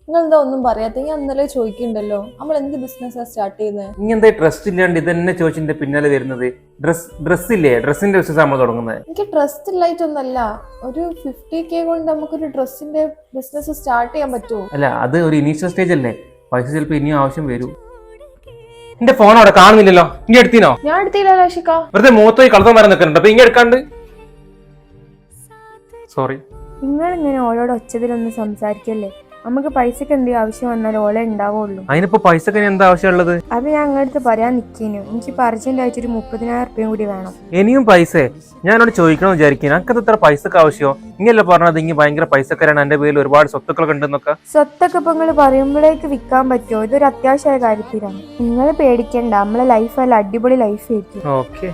നിങ്ങളെന്താ ഒന്നും പറയാത്ത? ഞാൻ ഇന്നലെ ചോദിക്കണ്ടല്ലോ, നമ്മൾ എന്ത് ബിസിനസ്സാ സ്റ്റാർട്ട് ചെയ്യുന്നത്? ഇനി എന്താ ട്രസ്റ്റ് ഇല്ലാണ്ട് ഇതന്നെ ചോദിച്ചിന്റെ പിന്നാലെ വരുന്നത്? ഡ്രസ്സില്ലേ, ഡ്രസ്സിന്റെ ബിസിനസ് നമ്മൾ തുടങ്ങുന്നത്. എനിക്ക് ട്രസ്റ്റ് ഇല്ലായിട്ടൊന്നല്ല, ഒരു 50K കൊണ്ട് നമുക്കൊരു ഡ്രസ്സിന്റെ ബിസിനസ് സ്റ്റാർട്ട് ചെയ്യാൻ പറ്റുമോ? അല്ല, അത് ഒരു ഇനീഷ്യൽ സ്റ്റേജ് അല്ലേ, പൈസ ചിലപ്പോ ഇനിയും ആവശ്യം വരും. എന്റെ ഫോൺ അവിടെ കാണുന്നില്ലല്ലോ, ഇങ്ങനെ എടുത്തിനോ? ഞാൻ എടുത്തില്ല ആഷിക. വെറുതെ മുഖത്തോയി കളക്കം വരാൻ നിൽക്കുന്നുണ്ട്, അപ്പൊ ഇങ്ങനെ എടുക്കാണ്ട്. സോറി. നിങ്ങളിങ്ങനെ ഓളോട് ഒച്ചതിലൊന്നും സംസാരിക്കല്ലേ. നമുക്ക് പൈസക്ക് എന്തെങ്കിലും ആവശ്യം വന്നാൽ ഓളെ ഉണ്ടാവുള്ളൂ. അതിനിപ്പോ പൈസക്ക് എന്താ ആവശ്യമുള്ളത്? അത് ഞാൻ അങ്ങടുത്ത് പറയാൻ നിൽക്കേനു. എനിക്ക് അർജന്റായിട്ടൊരു 30,000 കൂടി വേണം. ഇനിയും പൈസ ഞാനോട് ചോദിക്കണമെന്ന് വിചാരിക്കുന്നു. എനിക്കത് ഇത്ര പൈസക്ക് ആവശ്യമോ? ഇങ്ങനല്ലേ പറഞ്ഞത് ഇങ്ങനെ ഭയങ്കര പൈസക്കാരാണ്, എന്റെ പേരിൽ ഒരുപാട് സ്വത്തുക്കളൊക്കെ ഉണ്ടെന്നൊക്കെ. സ്വത്തൊക്കെ ഇപ്പൊ നിങ്ങൾ പറയുമ്പോഴേക്ക് വിൽക്കാൻ പറ്റുമോ? ഇതൊരു അത്യാവശ്യമായ കാര്യത്തിലാണ്. നിങ്ങൾ പേടിക്കണ്ട, നമ്മളെ ലൈഫ് അല്ല അടിപൊളി ലൈഫ് ആയിരിക്കും. ഓക്കെ.